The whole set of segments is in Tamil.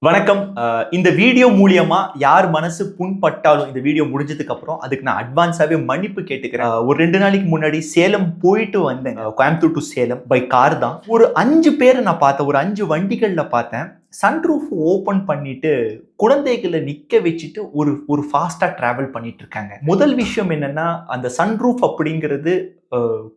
வணக்கம். இந்த வீடியோ மூலியமா யார் மனசு புண்பட்டாலும் இந்த வீடியோ முடிஞ்சதுக்கு அப்புறம் அதுக்கு நான் அட்வான்ஸாவே மன்னிப்பு கேட்டுக்கிறேன். ஒரு 2 நாளைக்கு முன்னாடி சேலம் போயிட்டு வந்தேன். Coimbatore to Salem by car தான். ஒரு 5 பேரை நான் பார்த்தேன். ஒரு 5 வண்டிகள்ல பார்த்தேன். சன்ரூஃப் ஓபன் பண்ணிட்டு குழந்தைகளை நிக்க வச்சுட்டு ஒரு ஃபாஸ்டா டிராவல் பண்ணிட்டு இருக்காங்க. முதல் விஷயம் என்னன்னா, அந்த சன்ரூஃப் அப்படிங்கிறது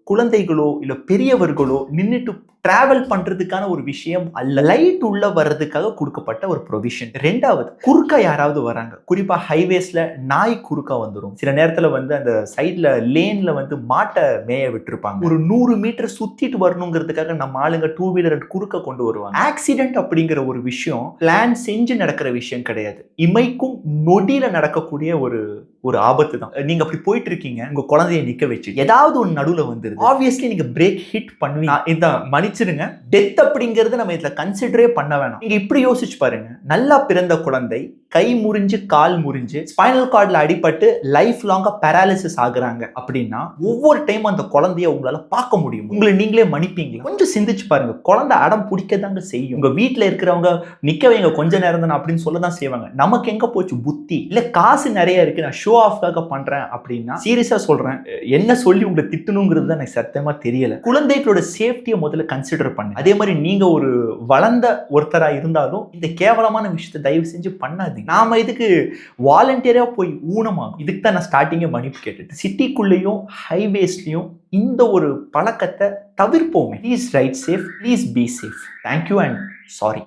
குழந்தைகளோ இல்ல பெரியவர்களோ நின்னுட்டு டிராவல் பண்றதுக்கான ஒரு விஷயம் அல்ல. லைட் உள்ள வர்றதுக்காக கொடுக்கப்பட்ட ஒரு ப்ரொவிஷன். ரெண்டாவது, குறுக்கா யாராவது வராங்க, குறிப்பா ஹைவேஸ்ல நாய் குறுக்கா வந்துடும். சில நேரத்துல அந்த சைட்ல லேன்ல மாட்டை மேய விட்டுருப்பாங்க. ஒரு 100 மீட்டர் சுத்திட்டு வரணுங்கிறதுக்காக நம்ம ஆளுங்க 2 வீலர் குறுக்க கொண்டு வருவாங்க. ஆக்சிடென்ட் அப்படிங்கிற ஒரு விஷயம் பிளான் செஞ்சு நடக்கிற விஷயம் கிடையாது. இமைக்கும் நொடியில நடக்கக்கூடிய ஒரு ஆபத்து தான். நீங்க அப்படி போயிட்டு இருக்கீங்க, உங்க குழந்தையை நிக்க வச்சு ஏதாவது ஒரு நடுவுல வந்துருது. ஆப்வியஸ்லி நீங்க பிரேக் ஹிட் பண்ணுவீங்க. இந்த மன்னிச்சிடுங்க, டெத் அப்படிங்கறது நம்ம இதுல கன்சிடரே பண்ண வேணாம். நீங்க இப்படி யோசிச்சு பாருங்க, நல்லா பிறந்த குழந்தை கை முறிஞ்சு கால் முறிஞ்சு ஸ்பைனல் கார்ட்ல அடிபட்டு லைஃப் லாங்கா பேராலிசிஸ் ஆகுறாங்க அப்படின்னா ஒவ்வொரு டைம் அந்த குழந்தைய உங்களால பார்க்க முடியும். உங்களை நீங்களே மன்னிப்பீங்களா? கொஞ்சம் சிந்திச்சு பாருங்க. குழந்தை அடம் பிடிக்கதாங்க செய்யும். உங்க வீட்டுல இருக்கிறவங்க நிக்க வைங்க கொஞ்ச நேரம் தான் அப்படின்னு சொல்லதான் செய்வாங்க. நமக்கு எங்க போச்சு புத்தி? இல்ல காசு நிறைய இருக்கு, நான் ஷோ ஆஃப்காக பண்றேன் அப்படின்னா சீரியஸா சொல்றேன், என்ன சொல்லி உங்களை திட்டணுங்கிறது எனக்கு சத்தியமா தெரியல. குழந்தைகளோட சேஃப்டியை முதல்ல கன்சிடர் பண்ணு. அதே மாதிரி நீங்க ஒரு வளர்ந்த ஒருத்தரா இருந்தாலும் இந்த கேவலமான விஷயத்தை தயவு செஞ்சு பண்ணாதீங்க. நாம இதுக்கு வாலண்டியரா போய் ஊனமாகும். இதுக்கு தான் நான் ஸ்டார்டிங்கே மன்னிப்பு கேட்டுட்டு, சிட்டிக்குள்ளேயும் ஹைவேஸ்லயும் இந்த ஒரு பழக்கத்தை தவிர்ப்போமே. Please ride safe, please be safe. Thank you and sorry.